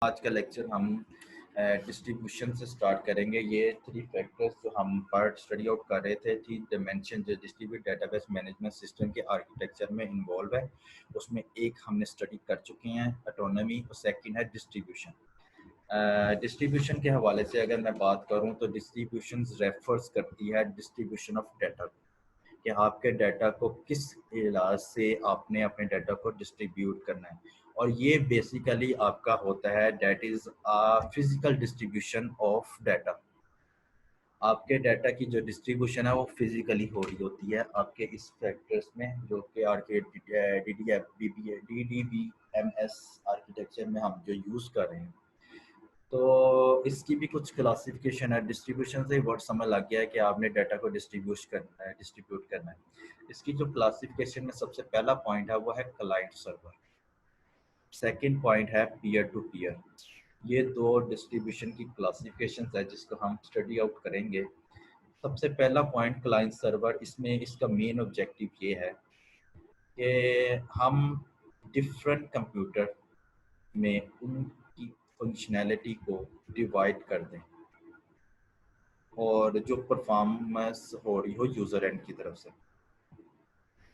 आज का लेक्चर हम डिस्ट्रीब्यूशन से स्टार्ट करेंगे। ये थ्री फैक्टर्स जो हम पार्ट स्टडी आउट कर रहे थे, थ्री डायमेंशन जो डिस्ट्रीब्यूट डेटाबेस मैनेजमेंट सिस्टम के आर्किटेक्चर में इन्वॉल्व है, उसमें एक हमने स्टडी कर चुके हैं ऑटोनॉमी और सेकंड है डिस्ट्रीब्यूशन। डिस्ट्रीब्यूशन के हवाले से अगर मैं बात करूं तो डिस्ट्रीब्यूशन रेफर्स करती है डिस्ट्रीब्यूशन ऑफ डाटा, कि आपके डाटा को किस इलाज से आपने अपने डाटा को डिस्ट्रीब्यूट करना है। और ये बेसिकली आपका होता है that is physical distribution of data. आपके डाटा की जो डिस्ट्रीब्यूशन है वो फिजिकली हो रही होती है आपके इस फैक्टर्स में, जो कि DDBMS आर्किटेक्चर में हम जो यूज़ कर रहे हैं। तो इसकी भी कुछ क्लासिफिकेशन है। डिस्ट्रीब्यूशन से वर्ड समझ लग गया है कि आपने डाटा को डिस्ट्रीब्यूट करना है। इसकी जो क्लासिफिकेशन में सबसे पहला पॉइंट है वो है क्लाइंट सर्वर, सेकंड पॉइंट है पीयर टू पीयर। ये दो डिस्ट्रीब्यूशन की क्लासिफिकेशन है जिसको हम स्टडी आउट करेंगे। सबसे पहला पॉइंट क्लाइंट सर्वर, इसमें इसका मेन ऑब्जेक्टिव ये है कि हम डिफरेंट कंप्यूटर में उनकी फंक्शनैलिटी को डिवाइड कर दें और जो परफॉर्मेंस हो रही हो यूज़र एंड की तरफ से।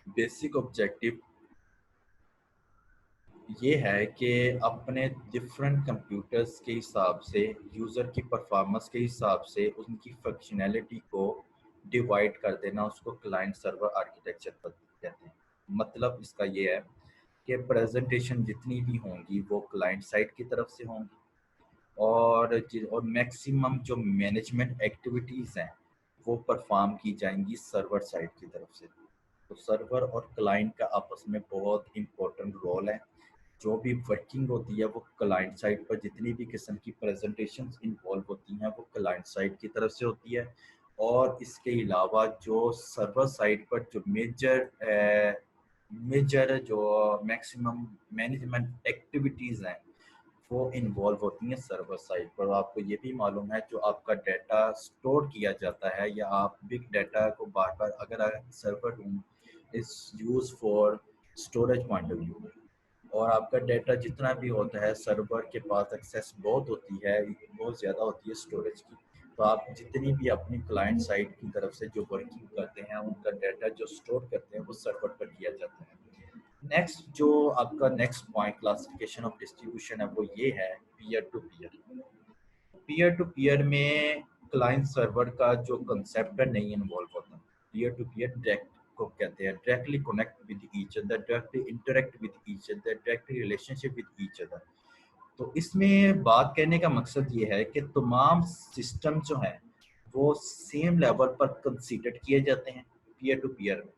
बेसिक ऑब्जेक्टिव ये है कि अपने डिफरेंट कंप्यूटर्स के हिसाब से यूज़र की परफॉर्मेंस के हिसाब से उनकी फंक्शनैलिटी को डिवाइड कर देना, उसको क्लाइंट सर्वर आर्किटेक्चर पर कहते हैं। मतलब इसका ये है कि प्रेजेंटेशन जितनी भी होंगी वो क्लाइंट साइड की तरफ से होंगी और मैक्सिमम जो मैनेजमेंट एक्टिविटीज़ हैं वो परफॉर्म की जाएंगी सर्वर साइड की तरफ से। तो सर्वर और क्लाइंट का आपस में बहुत इम्पोर्टेंट रोल है। जो भी वर्किंग होती है वो क्लाइंट साइड पर, जितनी भी किस्म की प्रेजेंटेशंस इन्वॉल्व होती हैं वो क्लाइंट साइड की तरफ से होती है। और इसके अलावा जो सर्वर साइड पर जो मेजर जो मैक्सिमम मैनेजमेंट एक्टिविटीज़ हैं वो इन्वॉल्व होती हैं सर्वर साइड पर। आपको ये भी मालूम है जो आपका डाटा स्टोर किया जाता है या आप बिग डाटा को बार बार अगर server room is use for storage point of view, और आपका डाटा जितना भी होता है सर्वर के पास एक्सेस बहुत होती है, बहुत ज़्यादा होती है स्टोरेज की। तो आप जितनी भी अपनी क्लाइंट साइड की तरफ से जो वर्किंग करते हैं उनका डाटा जो स्टोर करते हैं वो सर्वर पर किया जाता है। नेक्स्ट जो आपका next point classification of distribution है वो ये है peer to peer. Peer to peer में क्लाइंट सर्वर का जो कंसेप्ट है नहीं इन्वॉल्व होता। पीयर टू पीयर डायरेक्ट को कहते हैं, directly connect with each other, directly interact with each other, directly relationship with each other. तो इसमें बात करने का मकसद ये है कि तमाम सिस्टम जो हैं वो सेम लेवल पर कंसीडर किए जाते हैं पीयर टू पीयर में,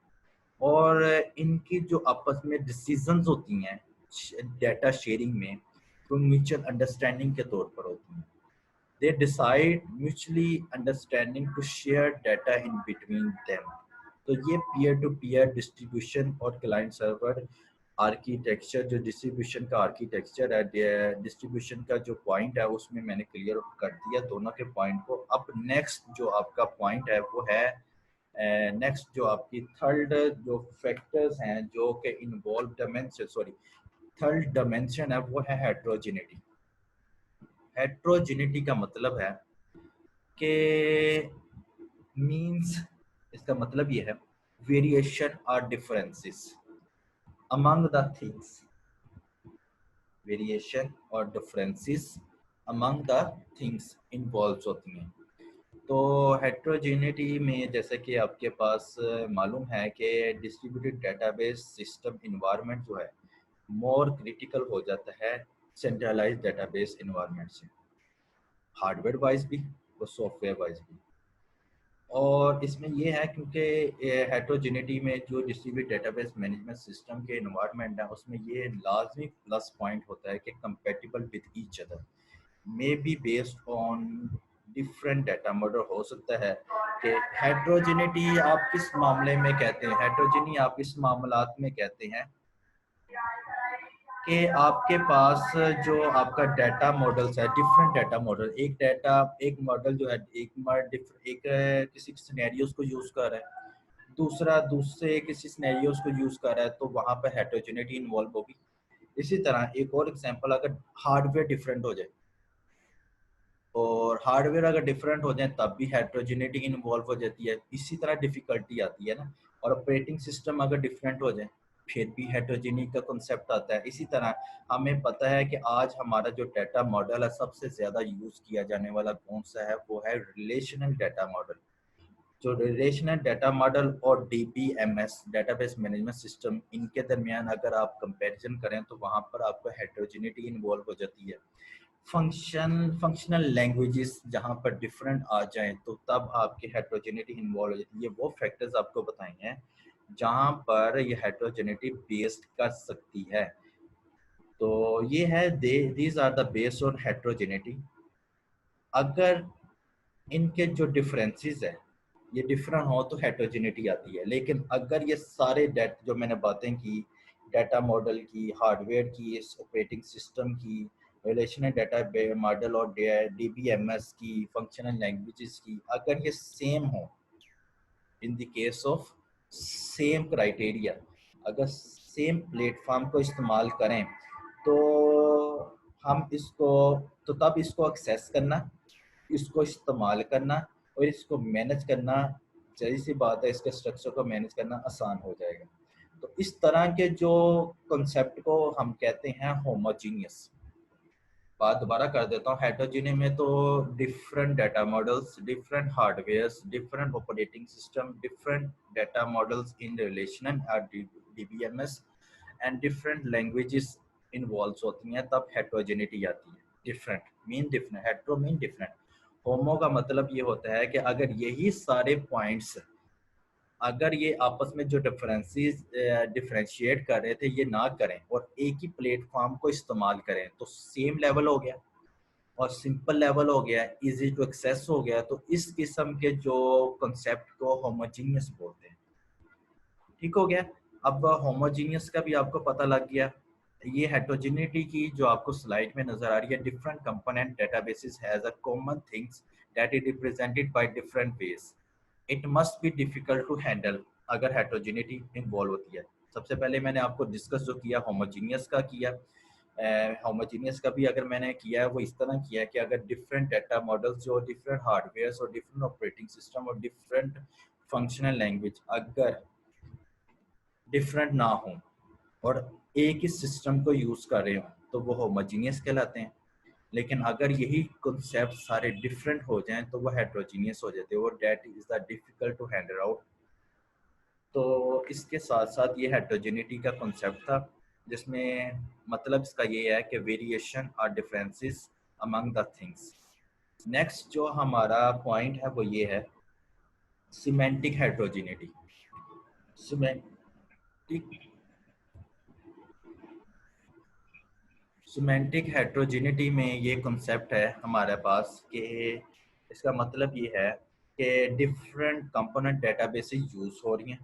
और इनकी जो आपस में डिसीजंस होती हैं डाटा शेयरिंग में वो म्यूचुअल अंडरस्टैंडिंग के तौर पर होती हैं। They decide mutually understanding to share data in between them. तो ये पीयर टू पीयर डिस्ट्रीब्यूशन और क्लाइंट सर्वर आर्किटेक्चर, जो डिस्ट्रीब्यूशन का आर्किटेक्चर है, डिस्ट्रीब्यूशन का जो पॉइंट है उसमें मैंने क्लियर कर दिया दोनों के पॉइंट को। अब नेक्स्ट जो आपका पॉइंट है वो है नेक्स्ट जो आपकी थर्ड जो फैक्टर्स हैं जो कि involve dimension, sorry third dimension है वो है हेट्रोजेनिटी। हेट्रोजेनिटी का मतलब है कि मींस, इसका मतलब ये है वेरिएशन और differences among the things, variation और differences among the things involve होती हैं। तो हेट्रोजेनिटी में जैसे कि आपके पास मालूम है कि डिस्ट्रीब्यूटेड डेटाबेस सिस्टम इन्वायरमेंट जो है मोर क्रिटिकल हो जाता है सेंट्रलाइज्ड डेटाबेस इन्वायरमेंट से, हार्डवेयर वाइज भी और सॉफ्टवेयर वाइज भी। और इसमें ये है क्योंकि हेट्रोजेनिटी में जो डिस्ट्रीब्यूटेड डेटाबेस मैनेजमेंट सिस्टम के इन्वायरमेंट है उसमें ये लाजमी प्लस पॉइंट होता है कि compatible with each other, may be based on different data model. हो सकता है कि हेट्रोजेनिटी आप किस मामले में कहते हैं, हेट्रोजेनी आप इस मामलात में कहते हैं कि आपके पास जो आपका डाटा मॉडल्स है, डिफरेंट डाटा मॉडल, एक मॉडल जो है किसी सिनेरियोज को यूज कर रहा है, दूसरा दूसरे किसी सिनेरियोज को यूज कर रहा है, तो वहां पर हेट्रोजेनिटी इन्वॉल्व होगी। इसी तरह एक और एग्जांपल, अगर हार्डवेयर डिफरेंट हो जाए, और हार्डवेयर अगर डिफरेंट हो जाए तब भी हेट्रोजेनिटी इन्वॉल्व हो जाती है, इसी तरह डिफिकल्टी आती है ना। और ऑपरेटिंग सिस्टम अगर डिफरेंट हो जाए फिर भी हेट्रोजेनिटी का कॉन्सेप्ट आता है। इसी तरह हमें पता है कि आज हमारा जो डाटा मॉडल है सबसे ज़्यादा यूज़ किया जाने वाला कौन सा है, वो है रिलेशनल डाटा मॉडल। जो रिलेशनल डाटा मॉडल और डीबीएमएस डेटाबेस मैनेजमेंट सिस्टम, इनके दरमियान अगर आप कंपैरिजन करें तो वहाँ पर आपको हेट्रोजेनिटी इन्वॉल्व हो जाती है। फंक्शनल लैंग्वेजेस जहाँ पर डिफरेंट आ जाएं तो तब आपकी हेट्रोजेनिटी इन्वॉल्व हो जाती है। ये वो फैक्टर्स आपको बताए हैं जहाँ पर ये हेट्रोजेनिटी बेस्ड कर सकती है। तो ये है these are the base on heterogeneity. अगर इनके जो डिफरेंसेस है ये डिफरेंट हो तो हेट्रोजेनिटी आती है, लेकिन अगर ये सारे जो मैंने बातें की, डाटा मॉडल की, हार्डवेयर की, इस ऑपरेटिंग सिस्टम की, रिलेशनल डाटा मॉडल और डीबीएमएस की, फंक्शनल लैंग्वेजेस की, अगर ये सेम हो in the case of same criteria, अगर सेम प्लेटफॉर्म को इस्तेमाल करें तो हम इसको, तो तब इसको एक्सेस करना, इसको इस्तेमाल करना और इसको मैनेज करना, सही सी बात है, इसके स्ट्रक्चर को मैनेज करना आसान हो जाएगा। तो इस तरह के जो कॉन्सेप्ट को हम कहते हैं होमोजीनियस। बात दोबारा कर देता हूँ, हेट्रोजीनियस में तो different data models, different hardwares, different operating system, different data models in relational DBMS and different languages involve होती हैं, तब हेट्रोजेनिटी आती है। Different mean different, hetero mean different. Homo का मतलब ये होता है कि अगर यही सारे पॉइंट्स, अगर ये आपस में जो डिफरेंसेस डिफरेंशिएट कर रहे थे ये ना करें और एक ही प्लेटफॉर्म को इस्तेमाल करें तो सेम लेवल हो गया और सिंपल लेवल हो गया, इजी टू एक्सेस हो गया, तो इस किस्म के जो कॉन्सेप्ट को होमोजीनियस बोलते हैं। ठीक हो गया। अब होमोजीनियस का भी आपको पता लग गया। ये हेट्रोजेनिटी की जो आपको स्लाइड में नजर आ रही है, different component databases has a common things that is represented by different ways, it must be difficult to handle अगर हेट्रोजेनिटी इन्वॉल्व होती है। सबसे पहले मैंने आपको डिस्कस जो किया होमोजीनियस का किया, होमोजीनियस का भी अगर मैंने किया है वो इस तरह किया कि अगर डिफरेंट डाटा मॉडल्स जो डिफरेंट हार्डवेयर और डिफरेंट ऑपरेटिंग सिस्टम और डिफरेंट फंक्शनल लैंग्वेज अगर डिफरेंट ना हो और एक ही सिस्टम को यूज़ कर रहे हो तो वो होमोजीनियस कहलाते हैं। लेकिन अगर यही कॉन्सेप्ट सारे डिफरेंट हो जाएं तो वो हेट्रोजीनियस हो जाते हैं और that is the difficult to handle out. तो इसके साथ साथ ये हेट्रोजेनिटी का कॉन्सेप्ट था जिसमें मतलब इसका ये है कि वेरिएशन और differences among the things. Next जो हमारा पॉइंट है वो ये है semantic heterogeneity. Semantic semantic heterogeneity में ये कॉन्सेप्ट है हमारे पास कि इसका मतलब ये है कि डिफरेंट कंपोनेंट डेटाबेसेस यूज़ हो रही हैं,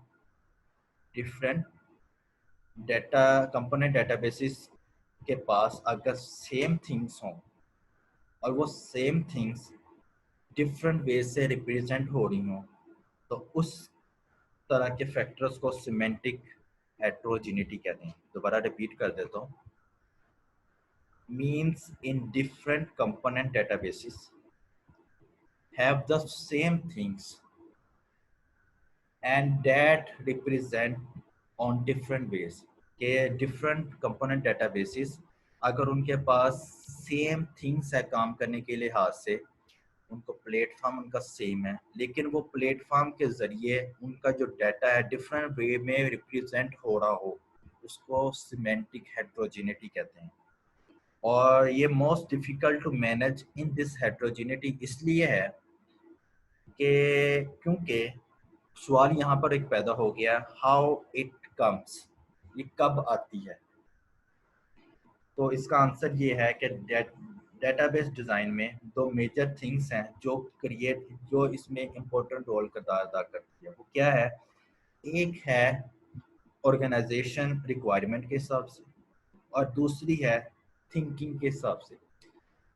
डिफरेंट डाटा कंपोनेंट डेटाबेसेस के पास अगर सेम थिंग्स हों और वो सेम थिंग्स डिफरेंट वे से रिप्रेजेंट हो रही हों तो उस तरह के फैक्टर्स को सिमेंटिक हेट्रोजेनिटी कहते हैं। दोबारा रिपीट कर देता हूँ, means in different component databases have the same things and that represent on different ways के different component databases अगर उनके पास सेम थिंग्स है काम करने के लिहाज से, उनको प्लेटफॉर्म उनका सेम है लेकिन वो प्लेटफॉर्म के जरिए उनका जो डाटा है डिफरेंट वे में रिप्रेजेंट हो रहा हो, उसको सिमेंटिक हेट्रोजेनिटी कहते हैं। और ये most difficult to manage in this heterogeneity इसलिए है कि क्योंकि सवाल यहाँ पर एक पैदा हो गया, हाउ इट कम्स, ये कब आती है। तो इसका आंसर ये है कि डेटाबेस डिज़ाइन में दो मेजर थिंग्स हैं जो इसमें इम्पोर्टेंट रोल अदा करती है। वो क्या है? एक है ऑर्गेनाइजेशन रिक्वायरमेंट के हिसाब से और दूसरी है थिंकिंग के हिसाब से।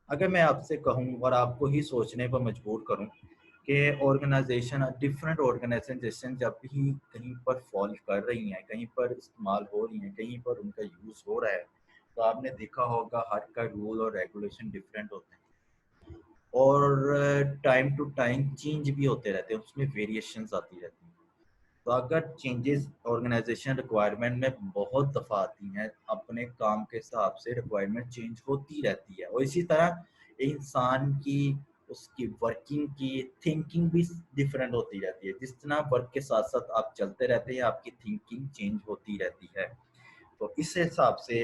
अगर मैं आपसे कहूँ और आपको ही सोचने पर मजबूर करूँ कि ऑर्गेनाइजेशन डिफरेंट ऑर्गेनाइजेशन जब भी कहीं पर फॉल कर रही हैं, कहीं पर इस्तेमाल हो रही हैं, कहीं पर उनका यूज़ हो रहा है, तो आपने देखा होगा हर का रूल और रेगुलेशन डिफरेंट होते हैं और टाइम टू टाइम चेंज भी होते रहते हैं, उसमें वेरिएशंस आती रहती हैं। तो अगर चेंजेस ऑर्गेनाइजेशन रिक्वायरमेंट में बहुत दफ़ा आती हैं, अपने काम के हिसाब से रिक्वायरमेंट चेंज होती रहती है, और इसी तरह इंसान की उसकी वर्किंग की थिंकिंग भी डिफरेंट होती रहती है। जिस तरह वर्क के साथ साथ आप चलते रहते हैं, आपकी थिंकिंग चेंज होती रहती है। तो इस हिसाब से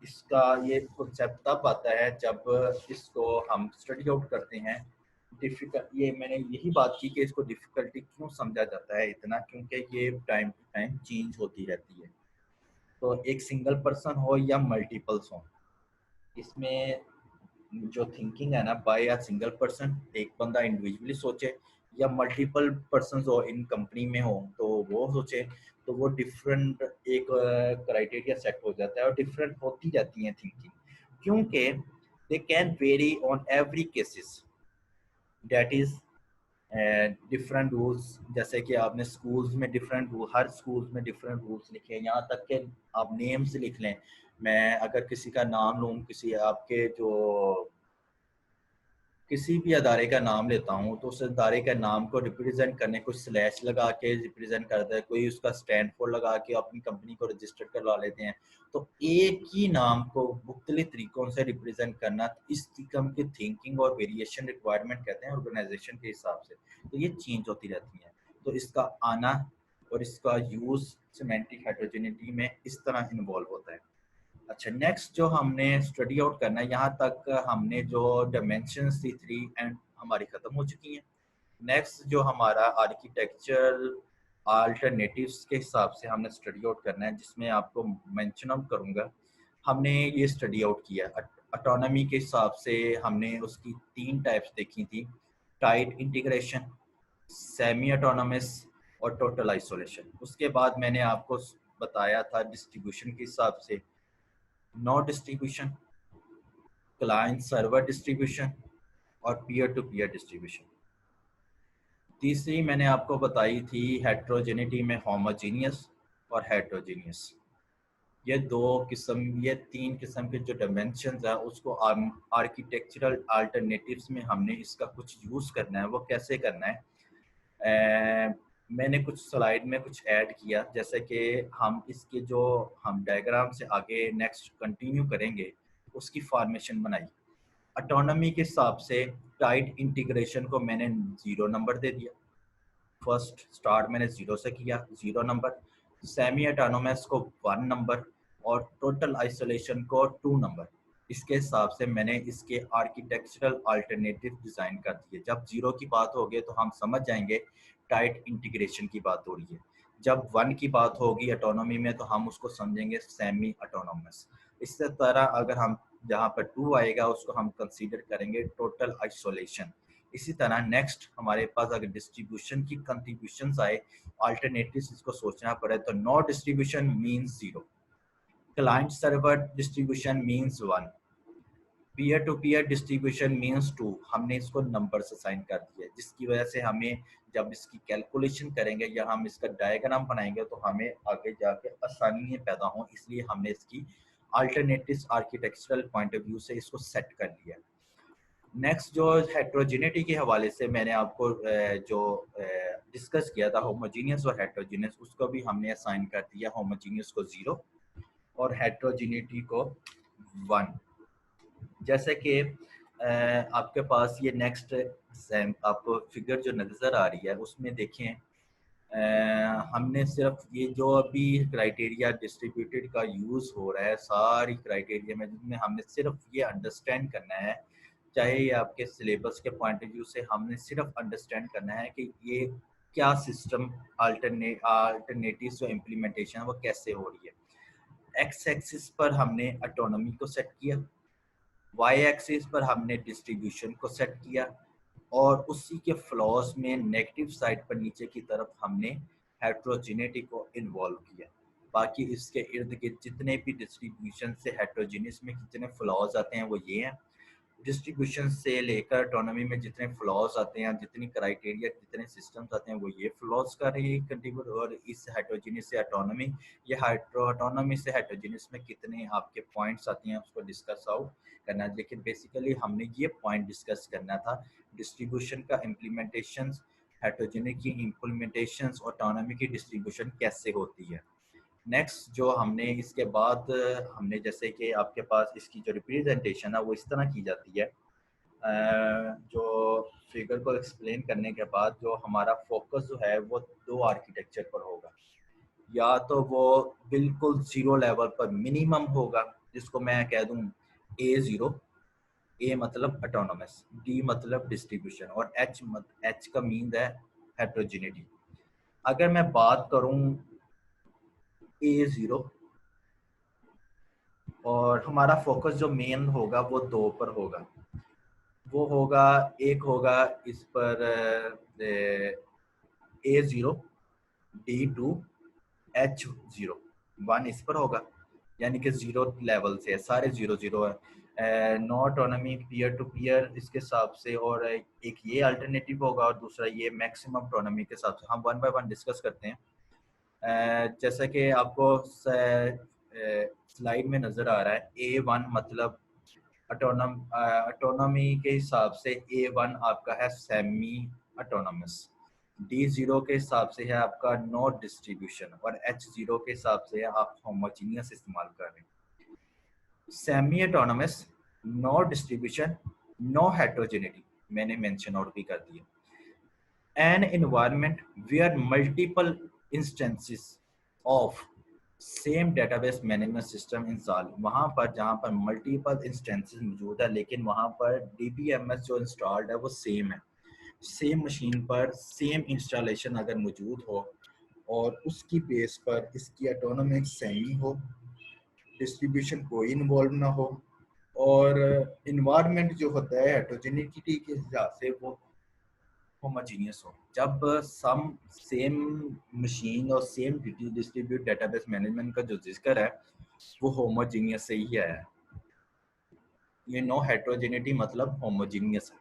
इसका ये कॉन्सेप्ट तब आता है जब इसको हम स्टडी आउट करते हैं। डिफिकल्ट, ये मैंने यही बात की कि इसको डिफिकल्टी क्यों समझा जाता है इतना, क्योंकि ये टाइम टू टाइम चेंज होती रहती है। तो एक सिंगल पर्सन हो या मल्टीपल्स हो, इसमें जो थिंकिंग है ना, बाय अ सिंगल पर्सन, एक बंदा इंडिविजुअली सोचे, या मल्टीपल पर्सन हो इन कंपनी में हो तो वो सोचे, तो वो डिफरेंट एक क्राइटेरिया सेट हो जाता है और डिफरेंट होती जाती है थिंकिंग, क्योंकि they can very on every cases, that is different rules. जैसे कि आपने स्कूल्स में डिफरेंट रूल, हर स्कूल्स में डिफरेंट रूल्स लिखे हैं, यहाँ तक कि आप नेम्स लिख लें। मैं अगर किसी का नाम लूँ, किसी आपके जो किसी भी अदारे का नाम लेता हूँ, तो उस अदारे का नाम को रिप्रेजेंट करने कुछ स्लैश लगा के रिप्रेजेंट करता है, कोई उसका स्टैंड फॉर लगा के अपनी कंपनी को रजिस्टर करवा लेते हैं। तो एक ही नाम को मुख्तलिफ तरीकों से रिप्रेजेंट करना, इस किस्म की थिंकिंग और वेरिएशन रिक्वायरमेंट कहते हैं ऑर्गेनाइजेशन के हिसाब से। तो ये चेंज होती रहती है। तो इसका आना और इसका यूज सिमेंटिक हेटेरोजेनिटी में इस तरह इन्वॉल्व होता है। अच्छा, नेक्स्ट जो हमने स्टडी आउट करना है, यहाँ तक हमने जो डायमेंशंस थी 3 एंड हमारी ख़त्म हो चुकी हैं। नेक्स्ट जो हमारा आर्किटेक्चरल अल्टरनेटिव्स के हिसाब से हमने स्टडी आउट करना है, जिसमें आपको मेंशन आउट करूँगा। हमने ये स्टडी आउट किया ऑटोनॉमी के हिसाब से, हमने उसकी 3 टाइप्स देखी थी: टाइट इंटीग्रेशन, सेमी ऑटोनॉमस और टोटल आइसोलेशन। उसके बाद मैंने आपको बताया था डिस्ट्रीब्यूशन के हिसाब से node distribution, client server distribution और पीयर टू पीयर डिस्ट्रीब्यूशन। तीसरी मैंने आपको बताई थी हेट्रोजेनिटी में होमोजीनियस और हेट्रोजीनियस। ये दो किस्म, ये 3 किस्म के जो डायमेंशंस है, उसको आर्किटेक्चरल अल्टरनेटिव्स में हमने इसका कुछ यूज़ करना है। वो कैसे करना है, मैंने कुछ स्लाइड में कुछ ऐड किया, जैसे कि हम इसके जो हम डायग्राम से आगे नेक्स्ट कंटिन्यू करेंगे, उसकी फॉर्मेशन बनाई। ऑटोनॉमी के हिसाब से टाइट इंटीग्रेशन को मैंने 0 नंबर दे दिया। फर्स्ट स्टार्ट मैंने 0 से किया, 0 नंबर। सेमी ऑटोनोमस को 1 नंबर और टोटल आइसोलेशन को 2 नंबर। इसके हिसाब से मैंने इसके आर्किटेक्चरल अल्टरनेटिव डिज़ाइन कर दिए। जब 0 की बात होगी तो हम समझ जाएंगे टाइट इंटीग्रेशन की बात हो रही है। जब 1 की बात होगी ऑटोनॉमी में, तो हम उसको समझेंगे सेमी ऑटोनोमस। इस तरह अगर हम जहाँ पर 2 आएगा, उसको हम कंसीडर करेंगे टोटल आइसोलेशन। इसी तरह नेक्स्ट हमारे पास अगर डिस्ट्रीब्यूशन की कंट्रीब्यूशंस आए, अल्टरनेटिव्स इसको सोचना पड़े, तो no distribution means 0, client server distribution means 1, peer to peer distribution means 2। हमने इसको नंबर से साइन कर दिया, जिसकी वजह से हमें जब इसकी कैलकुलेशन करेंगे या हम इसका डायग्राम बनाएंगे, तो हमें आगे जाके आसानी पैदा हो, इसलिए हमने इसकी alternative architectural point of view से इसको सेट कर लिया। नेक्स्ट जो हेट्रोजेनिटी के हवाले से मैंने आपको जो डिस्कस किया था, होमोजीनियस और हेट्रोजीनियस, उसको भी हमने असाइन कर दिया। होमोजीनियस को 0 और हेट्रोजेनिटी को 1। जैसे कि आपके पास ये नेक्स्ट आपको फिगर जो नज़र आ रही है, उसमें देखें हमने सिर्फ ये जो अभी क्राइटेरिया डिस्ट्रीब्यूटेड का यूज़ हो रहा है, सारी क्राइटेरिया में जिसमें हमने सिर्फ ये अंडरस्टैंड करना है, चाहे ये आपके सिलेबस के पॉइंट ऑफ व्यू से, हमने सिर्फ अंडरस्टैंड करना है कि ये क्या सिस्टम अल्टरनेटिव जो इम्प्लीमेंटेशन है वो कैसे हो रही है। एक्स एक्सिस पर हमने ऑटोनॉमी को सेट किया, वाई एक्सिस पर हमने डिस्ट्रीब्यूशन को सेट किया, और उसी के फ्लॉज में नेगेटिव साइड पर नीचे की तरफ हमने हेट्रोजेनिटी को इन्वॉल्व किया। बाकी इसके इर्द गिर्द जितने भी डिस्ट्रीब्यूशन से हेट्रोजेनियस में कितने फ्लॉज आते हैं वो ये हैं। डिस्ट्रीब्यूशन से लेकर ऑटोनॉमी में जितने फ्लॉज आते हैं, जितनी क्राइटेरिया, जितने सिस्टम्स आते हैं, वो ये फ्लॉज का रही कंट्रीब्यूट। और इस हेटेरोजेनियस से ऑटोनॉमी, ये ऑटोनॉमी से हेटेरोजेनियस में कितने आपके पॉइंट्स आती हैं उसको डिस्कस आउट करना है। लेकिन बेसिकली हमने ये पॉइंट डिस्कस करना था, डिस्ट्रीब्यूशन का इम्प्लीमेंटेशन, हेटेरोजेनिटी की इम्प्लीमेंटेशन, ऑटोनॉमी की डिस्ट्रीब्यूशन कैसे होती है। नेक्स्ट जो हमने इसके बाद हमने जैसे कि आपके पास इसकी जो रिप्रेजेंटेशन है वो इस तरह की जाती है। जो फिगर को एक्सप्लेन करने के बाद जो हमारा फोकस जो है वो दो आर्किटेक्चर पर होगा। या तो वो बिल्कुल जीरो लेवल पर मिनिमम होगा, जिसको मैं कह दूं A0। ए मतलब ऑटोनोमस, डी मतलब डिस्ट्रीब्यूशन, और एच का मीन है हेट्रोजिनिटी। अगर मैं बात करूं A0, और हमारा फोकस जो मेन होगा वो दो पर होगा। वो होगा, एक होगा इस पर A0, D2, H0, 1 इस पर होगा, यानी कि जीरो लेवल से है, सारे जीरो जीरो है। No autonomy peer to peer इसके हिसाब से, और एक ये अल्टरनेटिव होगा और दूसरा ये मैक्सिमम ऑटोनॉमी के हिसाब से। हम वन बाय वन डिस्कस करते हैं। जैसा कि आपको स्लाइड में नज़र आ रहा है, A1 मतलब ऑटोनॉमी के हिसाब से A1 आपका है सेमी ऑटोनॉमस, D0 के हिसाब से है आपका नो डिस्ट्रीब्यूशन, और H0 के हिसाब से है आप होमोजीनियस इस्तेमाल कर रहे हैं। Semi autonomous, no distribution, no heterogeneity मैंने मेंशन आउट भी कर दिया। An environment where multiple instances of same database management system install, वहाँ पर जहाँ पर मल्टीपल इंस्टेंसेस मौजूद है, लेकिन वहाँ पर DBMS जो इंस्टॉल्ड है वो सेम है। सेम मशीन पर सेम इंस्टॉलेशन अगर मौजूद हो और उसकी बेस पर इसकी ऑटोनॉमी सेमी हो, डिस्ट्रीब्यूशन कोई इन्वॉल्व ना हो, और इन्वायरमेंट जो होता है हेटेरोजेनिटी के हिसाब से वो होमोजीनियस हो। जब सम सेम मशीन और सेम डिस्ट्रीब्यूट डेटाबेस मैनेजमेंट का जो जिक्र है वो होमोजीनियस से ही है। ये नो हेटेरोजेनिटी मतलब होमोजीनियस है।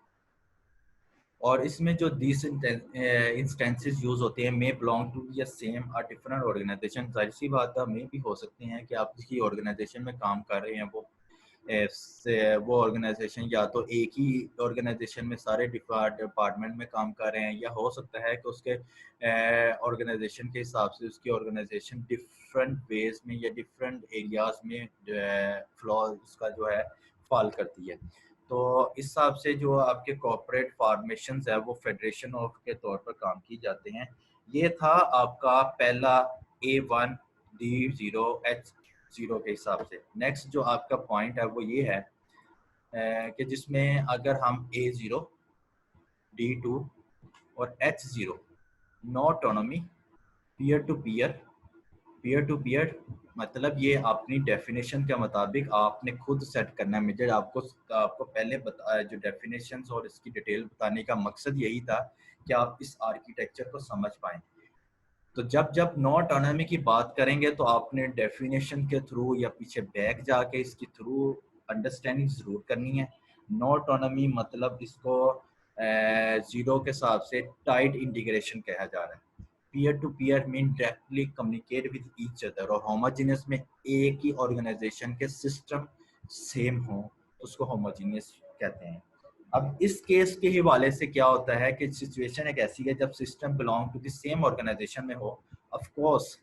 और इसमें जो दिस इंस्टेंसेस यूज होते हैं, मे बिलोंग टू या सेम और डिफरेंट ऑर्गेनाइजेशन। जाहिर सी बात है, मे भी हो सकते हैं कि आप किसी ऑर्गेनाइजेशन में काम कर रहे हैं, वो ऑर्गेनाइजेशन या तो एक ही ऑर्गेनाइजेशन में सारे डिपार्टमेंट में काम कर रहे हैं, या हो सकता है कि उसके ऑर्गेनाइजेशन के हिसाब से उसकी ऑर्गेनाइजेशन डिफरेंट वेज में या डिफरेंट एरियाज में फ्लॉ उसका जो है फॉल करती है। तो इस हिसाब से जो आपके कॉर्पोरेट फॉर्मेशन है वो फेडरेशन ऑफ के तौर पर काम की जाते हैं। ये था आपका पहला A1, D0, H0 के हिसाब से। नेक्स्ट जो आपका पॉइंट है वो ये है कि जिसमें अगर हम A0, D2 और H0 no autonomy, peer to peer, peer to peer मतलब ये अपनी डेफिनेशन के मुताबिक आपने खुद सेट करना है। मुझे आपको आपको पहले बताया, जो डेफिनेशन और इसकी डिटेल बताने का मकसद यही था कि आप इस आर्किटेक्चर को समझ पाएं। तो जब जब नो ऑटोनॉमी की बात करेंगे तो आपने डेफिनेशन के थ्रू या पीछे बैक जाके इसके थ्रू अंडरस्टैंडिंग जरूर करनी है। नो ऑटोनॉमी मतलब इसको जीरो के हिसाब से टाइट इंटीग्रेशन कहा जा रहा है। Peer to peer mean directly communicate with each other, और होमोजीनियस में एक ही ऑर्गेनाइजेशन के सिस्टम सेम हो उसको होमोजीनियस कहते हैं। अब इस केस के हवाले से क्या होता है कि सिचुएशन एक ऐसी है जब system belong to the same organization में हो, ऑफ कोर्स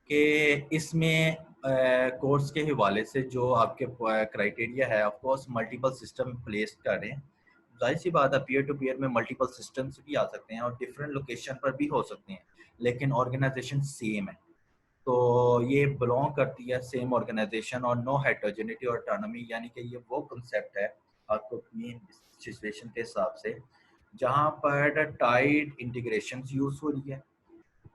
कि इसमें कोर्स के हवाले से जो आपके क्राइटेरिया है, of course multiple system place करें। जाहिर सी बात है, पीयर टू पीयर में मल्टीपल सिस्टम्स भी आ सकते हैं और डिफरेंट लोकेशन पर भी हो सकते हैं, लेकिन ऑर्गेनाइजेशन सेम है। तो ये बिलोंग करती है सेम ऑर्गेनाइजेशन। और नो हेटेरोजेनिटी और ऑटोनॉमी यानी कि ये वो कंसेप्ट है आपको अपनी सिचुएशन के हिसाब से जहाँ पर टाइट इंटीग्रेशन यूज हो रही है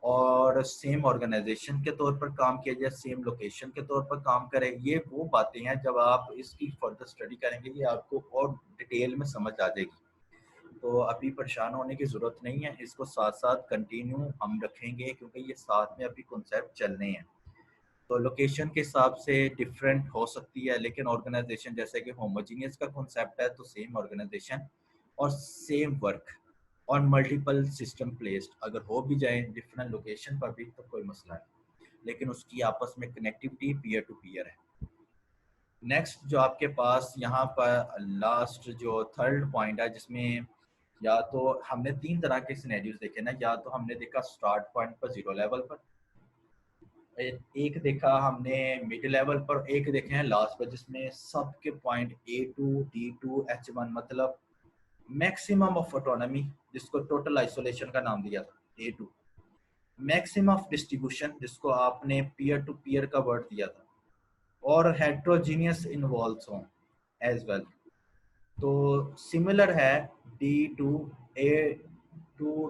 और सेम ऑर्गेनाइजेशन के तौर पर काम किया जाए, सेम लोकेशन के तौर पर काम करें। ये वो बातें हैं जब आप इसकी फर्दर स्टडी करेंगे ये आपको और डिटेल में समझ आ जाएगी। तो अभी परेशान होने की ज़रूरत नहीं है, इसको साथ साथ कंटिन्यू हम रखेंगे क्योंकि ये साथ में अभी कॉन्सेप्ट चलने हैं। तो लोकेशन के हिसाब से डिफरेंट हो सकती है, लेकिन ऑर्गेनाइजेशन जैसे कि होमोजीनियस का कॉन्सेप्ट है, तो सेम ऑर्गेनाइजेशन और same work on multiple system placed अगर हो भी जाए डिफरेंट लोकेशन पर भी तो कोई मसला नहीं, लेकिन उसकी आपस में कनेक्टिविटी पीयर टू पीयर है। नेक्स्ट जो आपके पास यहाँ पर लास्ट जो थर्ड पॉइंट है, जिसमें या तो हमने तीन तरह के सिनेरियोज देखे ना, या तो हमने देखा स्टार्ट पॉइंट पर जीरो लेवल पर, एक देखा हमने मिड लेवल पर, एक देखे हैं लास्ट पर जिसमें सबके पॉइंट A2 D2 H1 मतलब मैक्सिमम ऑफ ऑटोनॉमी, जिसको टोटल आइसोलेशन का नाम दिया था A2, मैक्सिमम ऑफ डिस्ट्रीब्यूशन जिसको आपने पीयर टू पीयर का वर्ड दिया था, और हेट्रोजीनियस इन्वॉल्व हों एज वेल। तो सिमिलर है D2 A2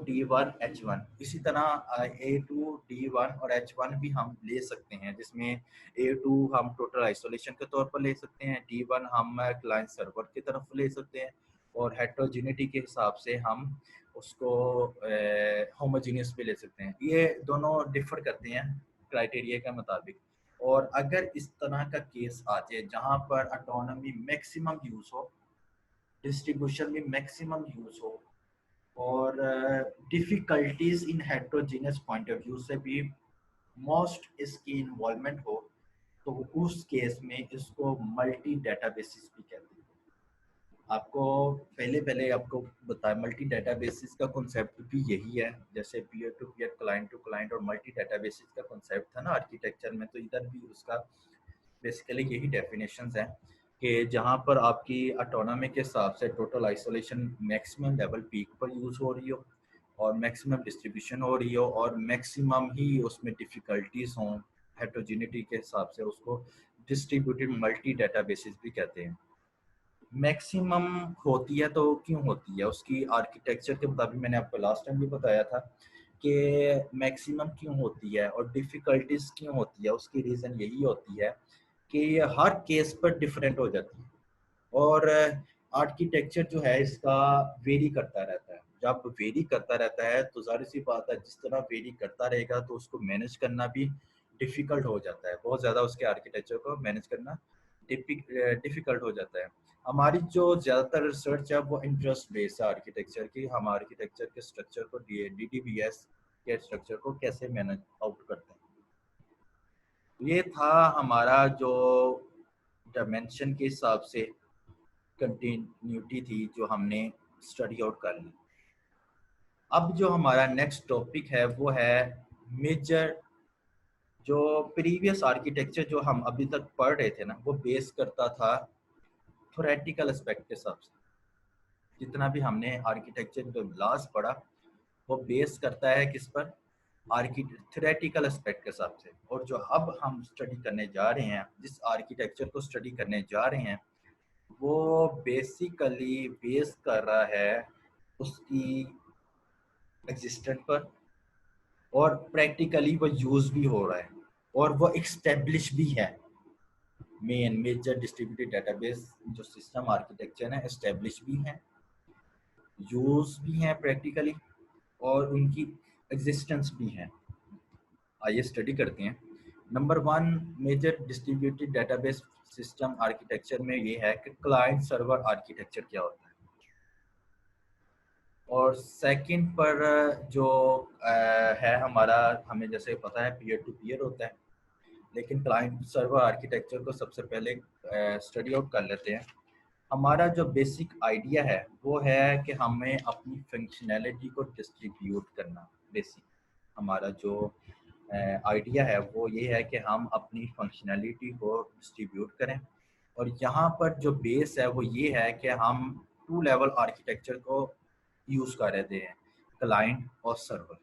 D1 H1, इसी तरह A2 D1 और H1 भी हम ले सकते हैं, जिसमें A2 हम टोटल आइसोलेशन के तौर पर ले सकते हैं, D1 हम क्लाइंट सर्वर की तरफ ले सकते हैं, और हेट्रोजिनिटी के हिसाब से हम उसको होमोजीनियस भी ले सकते हैं। ये दोनों डिफर करते हैं क्राइटेरिया के मुताबिक। और अगर इस तरह का केस आ जाए जहाँ पर ऑटोनॉमी मैक्सिमम यूज हो, डिस्ट्रीब्यूशन में मैक्सिमम यूज हो, और difficulties in heterogeneous point of view से भी मोस्ट इसकी इन्वॉल्वमेंट हो, तो उस केस में इसको मल्टी डेटाबेसिस भी कहते हैं। आपको पहले आपको बताया मल्टी डेटाबेसिस का कॉन्सेप्ट भी यही है, जैसे peer to peer, client to client और मल्टी डेटाबेसिस का कॉन्सेप्ट था ना आर्किटेक्चर में, तो इधर भी उसका बेसिकली यही डेफिनेशंस हैं कि जहाँ पर आपकी ऑटोनॉमी के हिसाब से total isolation maximum level peak पर यूज़ हो रही हो, और मैक्सिमम डिस्ट्रीब्यूशन हो रही हो, और मैक्सिमम ही उसमें डिफ़िकल्टीज हों हेट्रोजिनिटी के हिसाब से, उसको डिस्ट्रीब्यूटेड मल्टी डेटाबेसिस भी कहते हैं। मैक्सिमम होती है तो क्यों होती है, उसकी आर्किटेक्चर के मुताबिक मैंने आपको लास्ट टाइम भी बताया था कि मैक्सिमम क्यों होती है और डिफ़िकल्टीज क्यों होती है। उसकी रीज़न यही होती है कि ये हर केस पर डिफरेंट हो जाती है, और आर्किटेक्चर जो है इसका वेरी करता रहता है। जब वेरी करता रहता है तो जाहिर सी बात है, जिस तरह वेरी करता रहेगा तो उसको मैनेज करना भी डिफ़िकल्ट हो जाता है, बहुत ज़्यादा उसके आर्किटेक्चर को मैनेज करना डिफ़िकल्ट हो जाता है। हमारी जो ज़्यादातर रिसर्च है वो इंटरेस्ट बेस्ड है आर्किटेक्चर की, हम आर्किटेक्चर के स्ट्रक्चर को DDBS के स्ट्रक्चर को कैसे मैनेज आउट करते हैं। ये था हमारा जो डायमेंशन के हिसाब से कंटिन्यूटी थी जो हमने स्टडी आउट कर ली। अब जो हमारा नेक्स्ट टॉपिक है वो है मेजर, जो प्रीवियस आर्किटेक्चर जो हम अभी तक पढ़ रहे थे ना, वो बेस करता था थ्योरेटिकल एस्पेक्ट के हिसाब से। जितना भी हमने आर्किटेक्चर जो लास्ट पढ़ा वो बेस करता है किस पर, थ्योरेटिकल एस्पेक्ट के हिसाब से। और जो अब हम स्टडी करने जा रहे हैं, जिस आर्किटेक्चर को स्टडी करने जा रहे हैं, वो बेसिकली बेस कर रहा है उसकी एग्जिस्टेंट पर, और प्रैक्टिकली वो यूज भी हो रहा है, और वो एक्स्टेब्लिश भी है। मेन मेजर डिस्ट्रीब्यूटेड डेटाबेस जो सिस्टम आर्किटेक्चर है, एस्टेब्लिश भी है, यूज भी है प्रैक्टिकली, और उनकी एग्जिस्टेंस भी है। आइए स्टडी करते हैं। Number 1 major distributed database system architecture में ये है कि क्लाइंट सर्वर आर्किटेक्चर क्या होता है, और सेकंड पर जो है हमारा, हमें जैसे पता है पीयर टू पीयर होता है, लेकिन क्लाइंट सर्वर आर्किटेक्चर को सबसे पहले स्टडी आउट कर लेते हैं। हमारा जो बेसिक आइडिया है वो है कि हमें अपनी फंक्शनैलिटी को डिस्ट्रीब्यूट करना। बेसिक हमारा जो आइडिया है वो ये है कि हम अपनी फंक्शनैलिटी को डिस्ट्रीब्यूट करें, और यहाँ पर जो बेस है वो ये है कि हम 2 लेवल आर्किटेक्चर को यूज़ कर रहे हैं, क्लाइंट और सर्वर।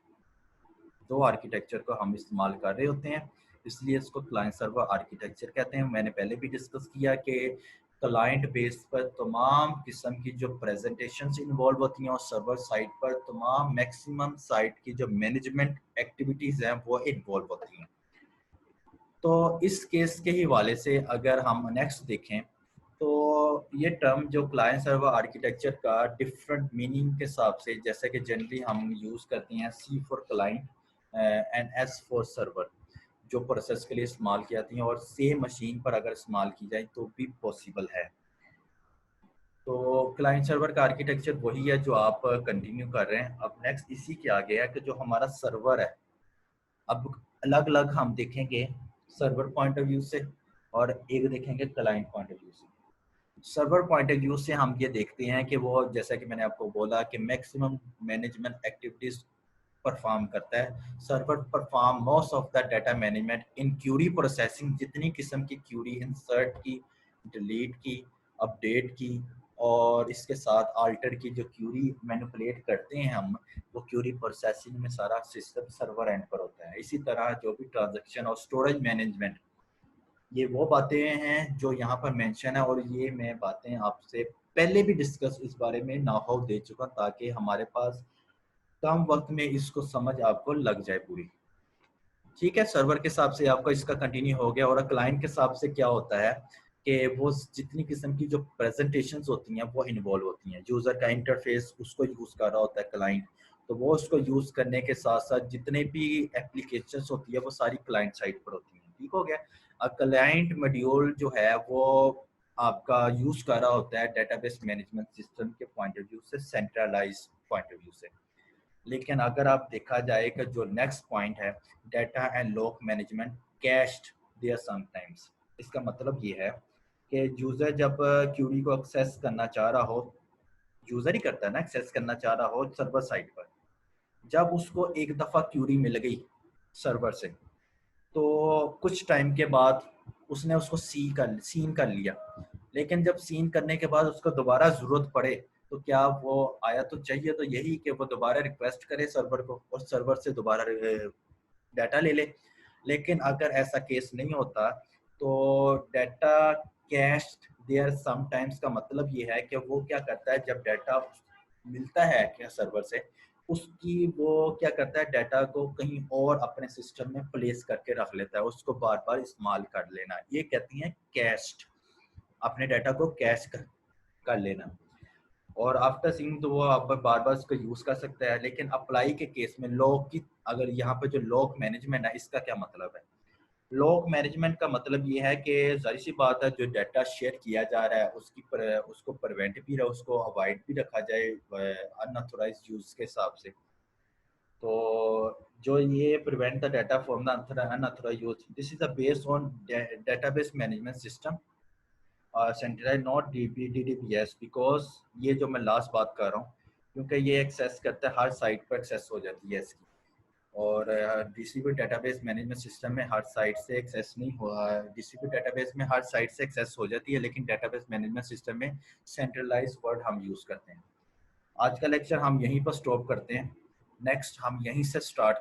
2 आर्किटेक्चर को हम इस्तेमाल कर रहे होते हैं, इसलिए इसको क्लाइंट सर्वर आर्किटेक्चर कहते हैं। मैंने पहले भी डिस्कस किया कि क्लाइंट बेस पर तमाम किस्म की जो प्रेजेंटेशंस इन्वॉल्व होती हैं, और सर्वर साइड पर तमाम मैक्सिमम साइट की जो मैनेजमेंट एक्टिविटीज़ हैं वो इन्वॉल्व होती हैं। तो इस केस के ही हवाले से अगर हम नेक्स्ट देखें तो ये टर्म जो क्लाइंट सर्वर आर्किटेक्चर का डिफरेंट मीनिंग के हिसाब से, जैसे कि जनरली हम यूज़ करते हैं C for client and S for server. जो प्रोसेस के लिए इस्तेमाल की जाती हैं और सेम मशीन पर अगर इस्तेमाल की जाए तो भी पॉसिबल है। तो क्लाइंट सर्वर का आर्किटेक्चर वही है जो आप कंटिन्यू कर रहे हैं। अब नेक्स्ट इसी के आगे है कि जो हमारा सर्वर है, अब अलग अलग हम देखेंगे सर्वर पॉइंट ऑफ व्यू से और एक देखेंगे क्लाइंट पॉइंट ऑफ व्यू से। सर्वर पॉइंट ऑफ व्यू से हम ये देखते हैं कि वो, जैसा कि मैंने आपको बोला, कि मैक्सिमम मैनेजमेंट एक्टिविटीज परफॉर्म करता है। Server perform most of the data management in query processing, जितनी किस्म की क्यूरी, इंसर्ट की, डिलीट की, अपडेट की और इसके साथ अल्टर की, जो क्यूरी मैनिपुलेट करते हैं हम, वो क्यूरी प्रोसेसिंग में सारा सिस्टम सर्वर एंड पर होता है। इसी तरह जो भी ट्रांजैक्शन और स्टोरेज मैनेजमेंट, ये वो बातें हैं जो यहाँ पर मेंशन है, और ये मैं बातें आपसे पहले भी डिस्कस इस बारे में नाहाव दे चुका, ताकि हमारे पास कम वक्त में इसको समझ आपको लग जाए पूरी। ठीक है, सर्वर के हिसाब से आपका इसका कंटिन्यू हो गया। और क्लाइंट के हिसाब से क्या होता है कि वो जितनी किस्म की जो प्रेजेंटेशंस होती हैं वो इन्वॉल्व होती हैं। यूज़र का इंटरफेस उसको यूज़ कर रहा होता है क्लाइंट, तो वो उसको यूज़ करने के साथ साथ जितने भी एप्लीकेशंस होती है वो सारी क्लाइंट साइड पर होती हैं। ठीक हो गया। अब क्लाइंट मॉड्यूल जो है वो आपका यूज़ कर रहा होता है डेटाबेस मैनेजमेंट सिस्टम के पॉइंट ऑफ व्यू से, सेंट्रलाइज पॉइंट ऑफ व्यू से। लेकिन अगर आप देखा जाए कि जो नेक्स्ट पॉइंट है, data and log management cached there sometimes, इसका मतलब ये है कि यूज़र जब क्यूरी को एक्सेस करना चाह रहा हो, यूज़र ही करता है ना, एक्सेस करना चाह रहा हो सर्वर साइड पर, जब उसको एक दफ़ा क्यूरी मिल गई सर्वर से, तो कुछ टाइम के बाद उसने उसको सीन कर लिया। लेकिन जब सीन करने के बाद उसको दोबारा ज़रूरत पड़े, तो क्या वो आया तो चाहिए तो यही कि वो दोबारा रिक्वेस्ट करे सर्वर को और सर्वर से दोबारा डाटा ले ले। लेकिन अगर ऐसा केस नहीं होता तो डाटा कैश देयर समटाइम्स का मतलब ये है कि वो क्या करता है, जब डाटा मिलता है क्या सर्वर से, उसकी वो क्या करता है, डाटा को कहीं और अपने सिस्टम में प्लेस करके रख लेता है, उसको बार बार इस्तेमाल कर लेना। ये कहती हैं कैश्ड, अपने डाटा को कैश कर लेना। और आफ्टर सीइंग तो वो आप बार बार उसको यूज कर सकता है। लेकिन अप्लाई के केस में लॉग की, अगर यहाँ पे जो लॉग मैनेजमेंट है, इसका क्या मतलब है? लॉग मैनेजमेंट का मतलब ये है कि जाहिर सी बात है, जो डाटा शेयर किया जा रहा है उसको प्रिवेंट भी रहा, उसको अवॉइड भी रखा जाए अनऑथोराइज यूज के हिसाब से। तो जो ये prevent the data from the unauthorize use, this is the based on database management system centralize, not DBS, because ये जो मैं लास्ट बात कर रहा हूँ, क्योंकि ये एक्सेस करता है, हर साइट पर एक्सेस हो जाती है इसकी। और DCP डेटाबेस मैनेजमेंट सिस्टम में हर साइट से एक्सेस नहीं हुआ। DCP डेटाबेस में हर साइट से एक्सेस हो जाती है, लेकिन डेटाबेस मैनेजमेंट सिस्टम में सेंट्रलाइज वर्ड हम यूज़ करते हैं। आज का लेक्चर हम यहीं पर स्टॉप करते हैं। नेक्स्ट हम यहीं से स्टार्ट